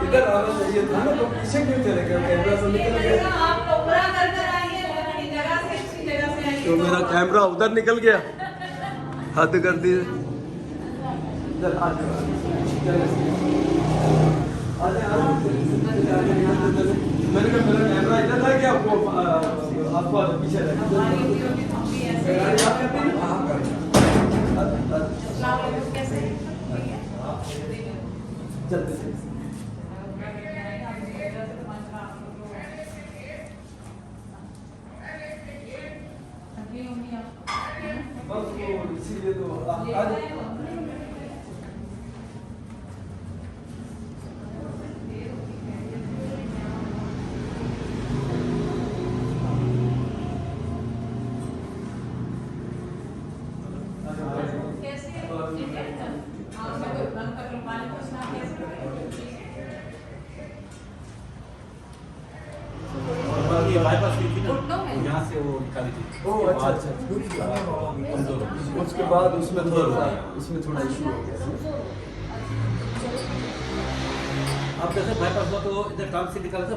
इधर आना चाहिए था ना, तो पीछे क्यों चले गए? कैमरा से निकल गए। तो मेरा कैमरा उधर निकल गया, हद कर दी। चल आ जा, मैंने कहा मेरा कैमरा इधर था क्या? आपको आपको पीछे लगा चलते इसीलिए तो आज यहाँ से वो निकाली थी। अच्छा उसके बाद उसमें थोड़ा इशू हो गया। आप जैसे बाईपास हुआ तो इधर काम से निकाला था,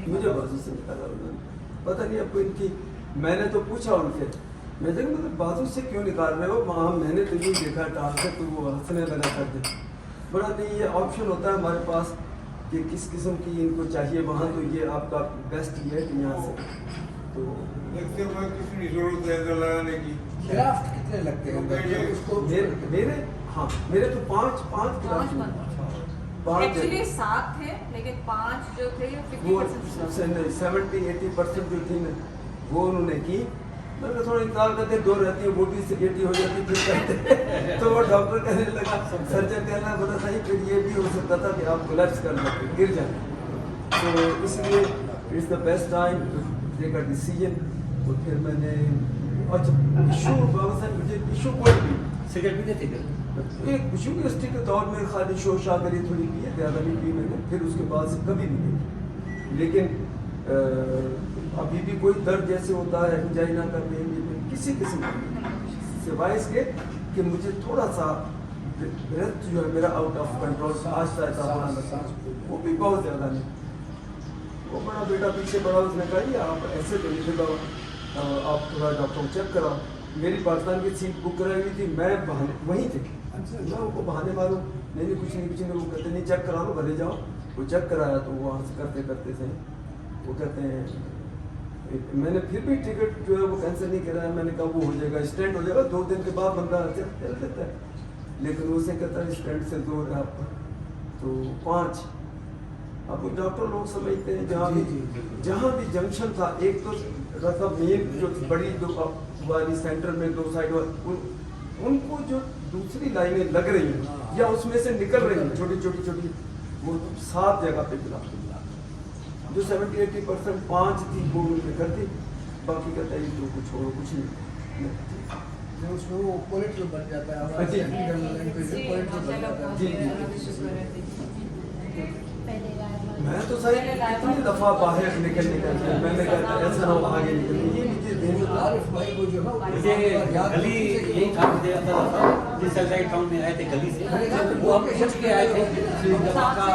मुझे बाजू से निकाला उन्होंने, पता नहीं आपको इनकी। मैंने तो पूछा उनसे, मैं मतलब बाजू से क्यों निकाल रहे हो? वहाँ मैंने तो ये देखा टाल से, तो वो हंसने लगा करके। बड़ा नहीं, ये ऑप्शन होता है हमारे पास कि किस किस्म की इनको चाहिए वहाँ, तो ये आपका बेस्ट ये है कि यहाँ से तो कितनी जरूरत है इधर लगाने की? ड्राफ्ट कितने लगते हैं उसको? मेरे हाँ मेरे तो पाँच एक्चुअली 7 थे, लेकिन 5 जो थे वो 70-80% जो थी ना वो उन्होंने की। मैंने थोड़ा इंतजार करते, 2 रहती है वो भी 80 हो जाती फिर करते तो वो डॉक्टर कहने लगा, सर्जन कहना बता सही, फिर ये भी हो सकता था कि आप कोलैप्स कर सकते, गिर जाए। तो इसलिए it's the best time to take a decision. तो फिर मैंने अच्छा इशू बाबा साहब मुझे इशू कोई भी सिगरेट भी थे एक यूनिवर्सिटी के दौर में खाली शोर शागरी थोड़ी पी है, ज़्यादा नहीं पी मैंने, फिर उसके बाद से कभी नहीं पी। लेकिन अभी भी कोई दर्द जैसे होता है एंजाइना का, पेन किसी किस्म का, सिवाय इसके कि मुझे थोड़ा सा ब्रेथ जो है मेरा out of control Aahista Aahista, वो भी बहुत ज़्यादा नहीं। वो बड़ा बेटा पीछे बड़ा, उसने कहा ये आप ऐसे तो नहीं दबाओ, आप थोड़ा डॉक्टर को चेक कराओ। मेरी पाकिस्तान की सीट बुक कराई हुई थी, मैं बहाने वहीं थे, मैं उनको बहाने मारूँ नहीं कुछ नहीं, वो कहते नहीं चेक करा लो, भले जाओ। वो चेक कराया तो वहाँ से करते करते थे वो कहते हैं मैंने फिर भी टिकट जो है वो कैंसिल नहीं कराया। मैंने कहा वो हो जाएगा, स्टैंड हो जाएगा, 2 दिन के बाद बंदा चल देता है। लेकिन उसे कहता है स्टैंड से 2 है आपका, तो 5। अब वो डॉक्टर लोग समझते हैं जहाँ भी जंक्शन था, एक तो रखा मेन जो बड़ी 2 वाली सेंटर में 2 साइड उनको जो दूसरी लाइनें लग रही हैं या उसमें से निकल रही हैं छोटी वो 7 जगह पे मिला, जो 70-80% 5 थी वो उन्होंने कर दी, बाकी कहता है तो कुछ और कुछ नहीं। उसमें वो पॉलिटिकल बन जाता है, मैं तो सही कितनी दफा बाहर निकलने का मैंने कहा ऐसा ना हो आगे निकल, ये मुझे आरिफ भाई को जो है मुझे गली यही था, मुझे अंदर था जिस सैटेलाइट टाउन में आए थे गली से, वो अपने शख्स के आए थे, का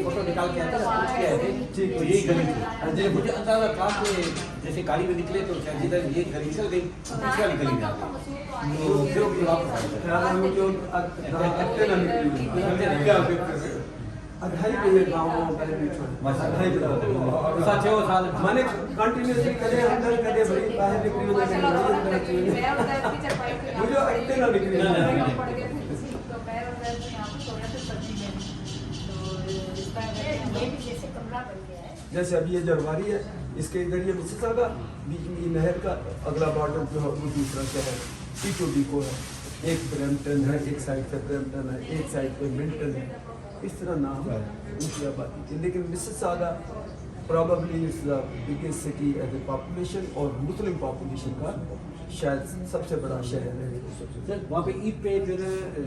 फोटो निकाल के आए थे, उसके आए थे, तो यही गली थी। मुझे अंदाजा था कि जैसे गाड़ी में निकले तो शायद इधर ये गली निकल गई, दूसरी वाली गली में आ गई, तो फिर वापस अढ़ाई बजे गाँव मैंने कंटिन्यूसली कदे अंदर कदे भाई बाहर निकली मुझे अट्टे ना निकली। जैसे अभी ये जरवारी है, इसके इधर ये मिसिसागा, बीच में ये नहर का अगला बॉर्डर जो है वो दूसरा शहर P2B को है, एक ब्रैम्पटन है, एक साइड पे ब्रैम्पटन है, एक साइड पे मिल्टन है, इस तरह नाम है उनकी आबादी थी। लेकिन Mississauga probably is the biggest city as a population और मुस्लिम पॉपुलेशन का शायद सबसे बड़ा शहर है। सर वहाँ पे ईद पे फिर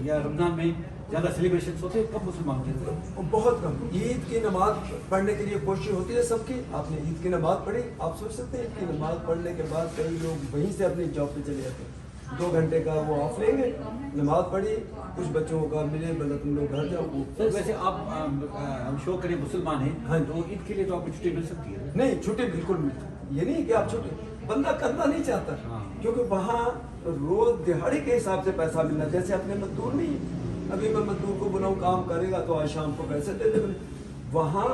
या रमजान में ज़्यादा सेलिब्रेशन होते हैं, कब मुसलमान होते हैं? बहुत कम। ईद की नमाज पढ़ने के लिए कोशिश होती है सबकी, आपने ईद की नमाज पढ़ी, आप सोच सकते हैं ईद की नमाज पढ़ने के बाद कई लोग वहीं से अपनी जॉब पे चले जाते हैं। 2 घंटे का वो ऑफ लेंगे, नमाज पढ़ी, कुछ बच्चों का मिले, मतलब तुम लोग घर जाओ। सर वैसे आप हम शो करें मुसलमान हैं, हाँ। तो ईद के लिए तो आपको छुट्टी मिल सकती है। नहीं, छुट्टी बिल्कुल मिलती, ये नहीं कि आप छुट्टी बंदा करना नहीं चाहता, हाँ। क्योंकि वहाँ रोज दिहाड़ी के हिसाब से पैसा मिलना, जैसे अपने मजदूर नहीं, अभी मैं मजदूर को बुलाऊं काम करेगा तो आज शाम को पैसे दे दे। वहाँ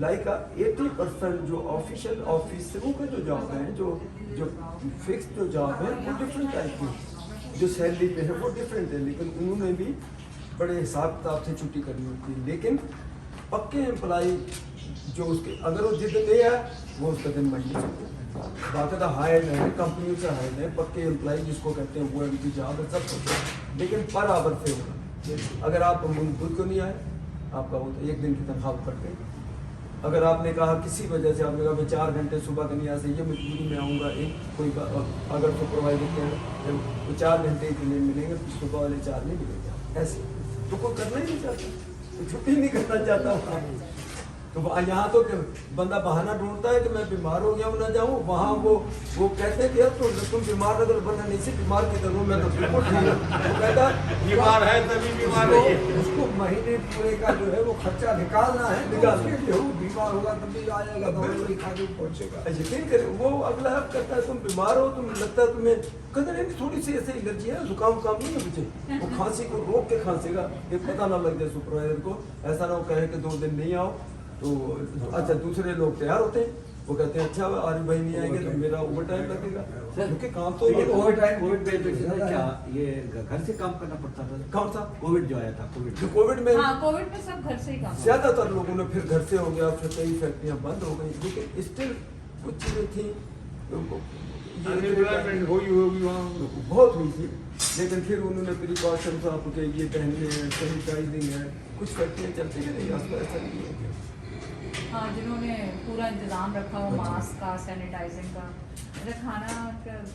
लाइक 80% जो ऑफिशियल ऑफिसरों के जो जॉब हैं, जो फिक्स जो जॉब है वो डिफरेंट टाइप की, जो सैलरी पे है वो डिफरेंट है, लेकिन उन्होंने भी बड़े हिसाब किताब से छुट्टी करनी होती है। लेकिन पक्के एम्प्लाई जो उसके अगर वो जिद ले आए वो उसका दिन महीने से बाकायदा हायर है, कंपनी से हायर है, पक्के एम्प्लाई जिसको कहते हैं वो उनकी जॉब है, सब कुछ है, लेकिन पर आवर पे होगा। अगर आप खुद को नहीं आए, आपका वो तो 1 दिन की तनख्वाह कट गई। अगर आपने कहा किसी वजह से आपने कहा मैं 4 घंटे सुबह का नहीं आ सही है, मजबूरी में आऊँगा, एक कोई अगर सुपरवाइजर के तो 4 घंटे के लिए मिलेंगे, सुबह वाले 4 नहीं मिलेंगे, ऐसे तो कोई करना ही नहीं चाहता, तो छुट्टी नहीं करना चाहता। तो यहाँ तो बंदा बहाना ढूंढता है कि मैं बीमार हो गया हूँ ना जाऊँ, वहाँ वो कहते हैं कि यार तो तुम बीमार अगर बंदा नहीं से बीमार की तरह मैं तो बिल्कुल ठीक हूँ, वो कहता बीमार है तभी बीमार है। उसको महीने पूरे का जो है वो खर्चा निकालना है, निकालना है। जो बीमार होगा तभी आएगा, दवाई खा के पहुंचेगा। यकीन करें वो अगला हफ्ता कहता है तुम बीमार हो, तुम लगता है तुम्हें कहते नहीं थोड़ी सी ऐसे एलर्जी है, जुकाम नहीं है मुझे, वो खांसी को रोक के खांसेगा, ये पता ना लग जाए सुपरवाइजर को, ऐसा ना हो कहे कि 2 दिन नहीं आओ तो अच्छा दूसरे लोग तैयार होते हैं, वो कहते हैं अच्छा आरिफ भाई नहीं आएंगे तो मेरा ओवर टाइम लगेगा, क्योंकि काम तो ये ओवर टाइम कोविड में तो क्या ये घर से काम करना पड़ता था। कौन सा कोविड जो आया था, कोविड जो कोविड में हाँ, कोविड में सब घर से ही काम। ज्यादातर लोगों ने फिर घर से हो गया, फिर कई फैक्ट्रियां बंद हो गई, लेकिन स्टिल कुछ चीजें थी अनएम्प्लॉयमेंट होगी वहाँ। बहुत हुई थी, लेकिन फिर उन्होंने प्रिकॉशंस आपके ये पहनने हैं, सैनिटाइजिंग है, कुछ फैक्ट्रियाँ चलती रही, आसपास ऐसा नहीं है। हाँ, जिन्होंने पूरा इंतजाम रखा हो मास्क का, सैनिटाइजिंग का। इधर खाना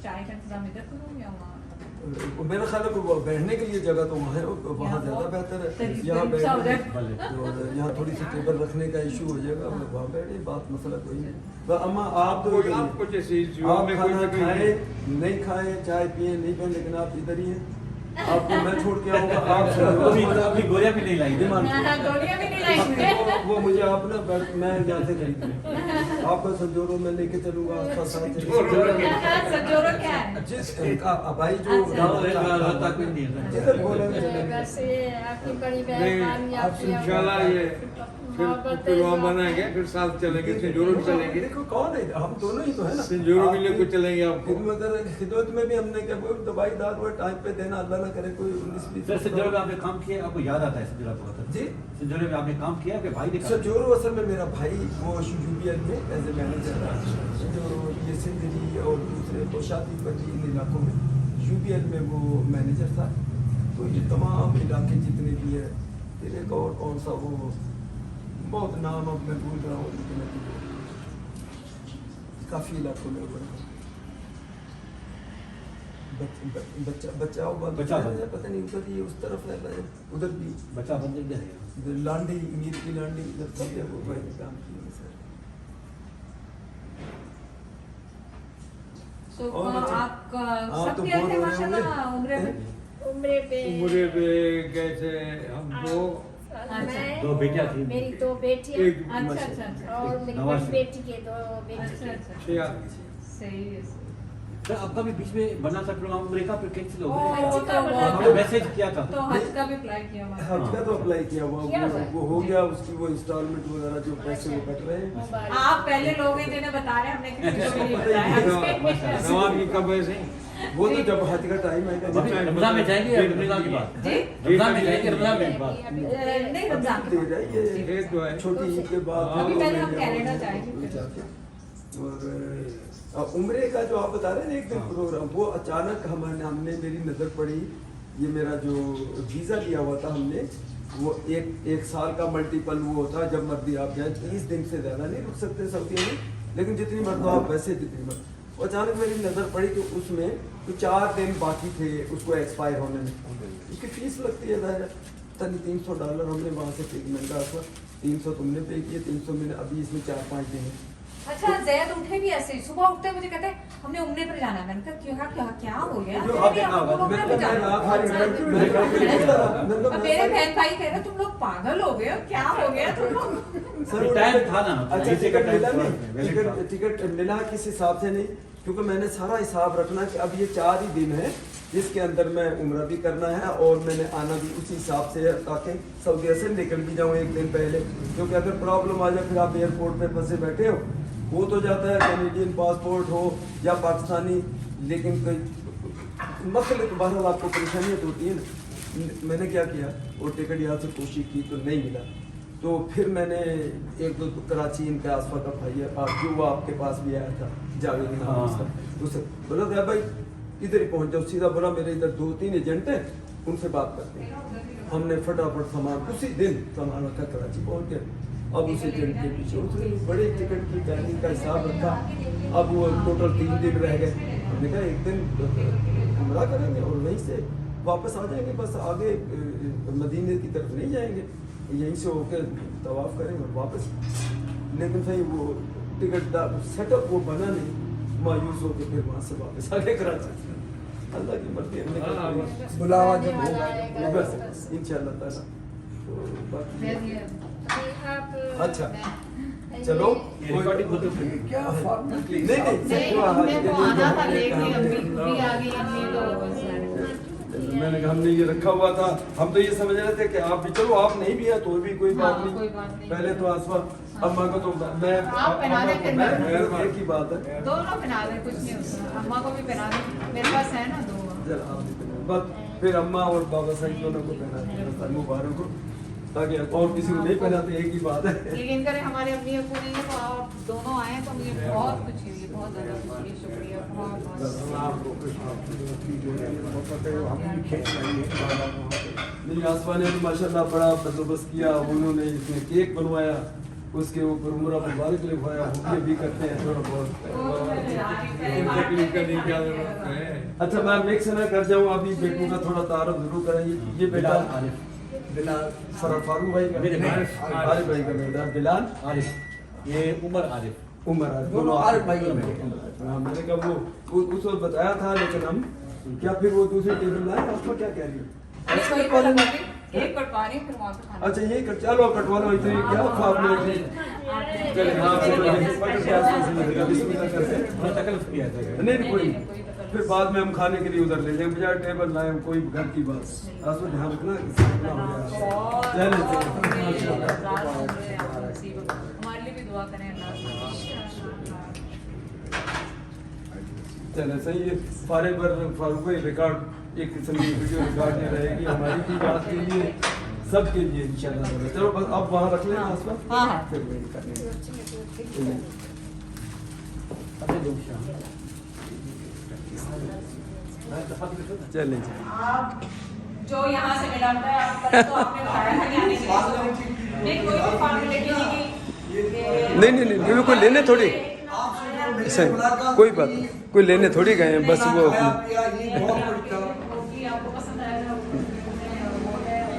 चाय का इंतजाम इधर करो या वहाँ? मेरा ख्याल है वो बैठने के लिए जगह तो वहाँ है, वहाँ ज़्यादा बेहतर है। यहाँ बैठने और यहाँ थोड़ी सी टेबल रखने का इशू हो जाएगा, वहाँ बैठे, बात मसला कोई नहीं। अम्मा आप तो आपको जैसे आप खाना खाए नहीं खाए, चाय पिए नहीं पिए, लेकिन आप इधर ही हैं, आपको मैं छोड़ के आऊँगा, आप अभी गोलियां भी नहीं लाई। गोलियां भी नहीं लाएंगे। वो मुझे आप ना मैं यहाँ से खरीद आपको संजोरो में लेके चलूँगा, आसपास सजोरो क्या है? जिस भाई जो गाँव है जिधर बोले वैसे आपकी बड़ी बहन इंशाल्लाह ये फिर वहाँ बनाएंगे, फिर साथ चलेंगे, संजोरो भी चलेंगे, देखो कौन है, हम दोनों ही तो है ना, संजोरो के लिए कुछ चलेंगे आपको। खिदमत में भी हमने क्या कोई दवाई दार वो टाइम पे देना, अल्लाह ना करे कोई 19-20 सर संजोरो में आपने काम किया, आपको याद आता है संजोरो का वक्त? जी संजोरो में आपने काम किया, आपके भाई ने काम संजोरो असल में मेरा भाई वो यूबीएल में एज ए मैनेजर था, जो ये सिंधरी और दूसरे कोशाती पट्टी इन इलाकों में यूबीएल में वो मैनेजर था। तो ये तमाम इलाके जितने भी है, फिर एक और कौन सा वो बहुत नाम अब मैं भूल रहा हूँ, लेकिन काफ़ी इलाकों में बचाओ बचाओ है, पता नहीं उधर ही उस तरफ रहता है, उधर भी बच्चा बंद इधर है। इधर लांडी मीर की लांडी इधर सब है, वो भाई ने काम किया सर। तो और बच्चे? आप हाँ, सब तो गए बोल थे रहे माशाल्लाह होंगे। उम्रे में? उम्रे पे उम्रे पे कैसे हम दो मैं दो बेटियां थी। मेरी 2 बेटियां एक अच्छा अच्छा अच्छा और मेरी नवाज बड़ी बेटी के 2 बेटी अच्छा अच्छा 6 आदमी। सही है। सर आपका भी बीच में बना था प्रोग्राम उम्रे का, फिर कैंसिल हो ओ, गया। हज का बना आपने था। मैसेज किया था। तो हज का भी अप्लाई किया हुआ है। हज का तो अप्लाई किया हुआ, किया हुआ है। वो हो गया, उसकी वो इंस्टॉलमेंट वगैरह जो पैसे वो कट रहे हैं। मुबारक। आप पहले लोग हैं जिन्हें बता रहे हैं, हमने किसी को भी नहीं बताया। नवाब की कब ऐसे वो तो जब हज का टाइम आएगा अभी रमजान में जाएंगे या रमजान के बाद? जी रमजान में जाएंगे, रमजान के बाद? नहीं रमजान के दे बाद। रहा है ये एक तो है छोटी ईद के बाद। अभी पहले हम कनाडा जाएंगे। और उम्रे का जो आप बता रहे हैं ना एक दिन प्रोग्राम, वो अचानक हमने मेरी नज़र पड़ी, ये मेरा जो वीज़ा लिया हुआ था हमने, वो एक साल का मल्टीपल वो होता है, जब मर्जी आप जाए, 30 दिन से ज़्यादा नहीं रुक सकते सऊदी में, लेकिन जितनी मर्द आप वैसे जितनी मर्द। वो अचानक मेरी नज़र पड़ी कि उसमें तो 4 दिन बाकी थे उसको एक्सपायर होने में, उसकी फ़ीस लगती है ज़ाहिर तनी $300 हमने वहाँ से पे महंगा था, 300 तुमने पे किए, 300 मैंने, अभी इसमें 4-5 दिन है, अच्छा जैद उठे भी ऐसे ही, सुबह उठते मुझे कहते हमने उमरे पर जाना है। मैंने कहा क्यों, क्या क्या हो गया? जो कहते, आप "नहीं, हमको उमरे पर जाना है।" अब मेरे बहन भाई कह रहे तुम लोग पागल हो गए हो, क्या हो गया तुम लोग? सर टाइम था ना, अच्छा जैसे का टिकट टाइम मिला था, नहीं, वैसे था। टिकट मिला किस हिसाब से नहीं, क्योंकि मैंने सारा हिसाब रखना कि अब ये 4 ही दिन है जिसके अंदर मैं उम्रा भी करना है और मैंने आना भी उसी हिसाब से है, ताकि सऊदी से निकल भी जाऊँ 1 दिन पहले, क्योंकि अगर प्रॉब्लम आ जाए फिर आप एयरपोर्ट पे फंसे बैठे हो तो जाता है कैनेडियन पासपोर्ट हो या पाकिस्तानी, लेकिन कोई मसले तो बहरहाल आपको परेशानियाँ तो होती है ना। मैंने क्या किया, वो टिकट यहाँ से कोशिश की तो नहीं मिला, तो फिर मैंने 1-2 कराची इनका आसफा का भाई है जो वो आपके पास भी आया था, जावेद नाम हाँ। उसका, उससे बोला था भाई इधर ही पहुंच जाओ, सीधा बोला मेरे इधर 2-3 एजेंट हैं उनसे बात करते हैं। हमने फटाफट सामान उसी दिन सामान रखा, कराची पहुंच गए। अब उस एजेंट के पीछे उसने बड़े टिकट की टाइमिंग का हिसाब रखा, अब वो टोटल 3 दिन रह गए। हमने कहा 1 दिन उम्रा करेंगे और वहीं से वापस आ जाएंगे, बस आगे मदीने की तरफ नहीं जाएंगे, यहीं से होकर तवाफ करेंगे और वापस। लेकिन भाई वो टिकट सेटअप वो बना नहीं, मायूस होकर फिर वहाँ से वापस आ गए कराची। अल्लाह की मर्जी, हमने कहा कोई बुलावा जब बुलावा होगा आएगा, बस बस। इंशाअल्लाह ताला। तो बाकी आप अच्छा, चलो ये रिकॉर्डिंग होते हुए क्या फॉर्मेलिटी नहीं नहीं नहीं, हाँ, हाँ, हमने तो आना था लेकिन अम्मी हाँ। भी आ गई, अम्मी तो बस मैंने कहा हमने ये रखा हुआ था, हम तो ये समझ रहे थे कि आप भी, चलो आप नहीं भी है तो भी कोई बात हाँ, नहीं, कोई बात नहीं। पहले तो आसमा अम्मा को तो मैं आप पहना दें, फिर मैं- एक ही बात है, दोनों पहना दे, कुछ नहीं होता। अम्मा को भी पहना दे, मेरे पास है ना 2। जरा आप भी पहना, बस फिर अम्मा और बाबा साहिब दोनों को पहना दें मुबारक हो, ताकि और किसी को नहीं पहनाते, एक ही बात है। लेकिन करे हमारे अम्मी अब्बू नहीं है तो आप दोनों आए तो मुझे बहुत खुशी हुई, बहुत ज़्यादा खुशी, शुक्रिया, बहुत बहुत। आपको कुछ आपकी जो है मौका पे हम भी खेत लाएंगे मेरी आसमा ने भी माशाल्लाह बड़ा बंदोबस्त किया, उन्होंने इसमें केक बनवाया, उसके ऊपर उम्रा मुबारक लिखवाया, वो भी करते हैं थोड़ा बहुत। तकलीफ का नहीं क्या जरूरत है। अच्छा मैं मिक्स ना कर जाऊँ, अभी बेटों का थोड़ा तारुफ जरूर करेंगे। ये बेटा बिलाल आरिफ, बिलाल फारूक भाई का, मेरे भाई। आरिफ भाई का बेटा बिलाल, आरिफ, ये उमर आरिफ। उमर आरिफ, दोनों आरिफ भाई हैं। हाँ, मैंने कहा वो उस वक्त बताया था, लेकिन हम क्या फिर वो दूसरी टेबल लाए, आपको क्या कह रही है? एक कटवा रही हूँ, फिर वहाँ पे खाना। अच्छा ये चलो कटवा लो, इतनी क्या ख्वाब में चले हाँ बिस्मिल्लाह करते हैं। थोड़ा तकलीफ किया था। नहीं कोई नहीं, फिर बाद में हम खाने के लिए उधर ले जाएंगे, बजाय टेबल लाए कोई घर की बात, आप ध्यान रखना किसी को ना हो जाए। हमारे लिए भी दुआ करें अल्लाह। चले सही है, फारूक भाई रिकॉर्ड एक किस्म की वीडियो रिकॉर्ड नहीं रहेगी, हमारी भी बात के लिए सबके लिए इंशाल्लाह। चलो बस आप वहाँ रख लेना आसपास, हाँ, हाँ। फिर वही करेंगे। अभी दो शाम। चलें आप जो यहाँ से मिला था कल तो आपने बताया था कि आने के लिए नहीं कोई भी फॉर्मेलिटी नहीं नहीं नहीं कोई लेने थोड़ी, ऐसा कोई बात नहीं, कोई लेने थोड़ी गए हैं, बस वो होगी, आपको पसंद आएगा।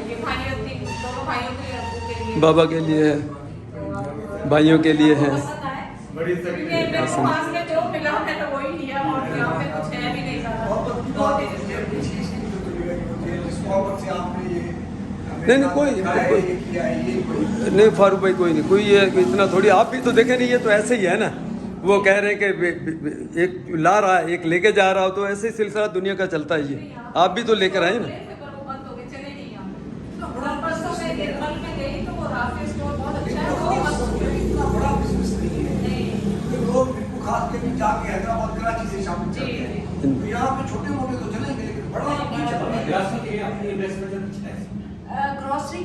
ये भाइयों दोनों भाइयों के लिए, अब्बू के लिए, बाबा के लिए है, भाइयों के लिए है। पसंद आए। क्योंकि मेरे को वहाँ से जो मिला मैंने वही लिया और यहाँ पे कुछ है भी नहीं ज़्यादा। 2 दिन नहीं कोई नहीं फारूक भाई कोई नहीं, कोई ये इतना थोड़ी, आप भी तो देखे नहीं, ये तो ऐसे ही है ना, वो कह रहे हैं कि एक ला रहा है एक लेके जा रहा हो, तो ऐसे ही सिलसिला दुनिया का चलता है, ये आप भी तो लेकर आए ना। बंद हो गए, चले नहीं यहाँ। तो परसों मैं निर्मल में गई तो वो राफी स्टोर बहुत अच्छा है, वो भी बंद हो गया। खास के जाके हैदराबाद कराची से शामिल जी, करते हैं, तो यहाँ पे छोटे मोटे तो चलेंगे, लेकिन बड़ा नहीं चलेंगे। ग्रास के अपनी इन्वेस्टमेंट ग्रोसरी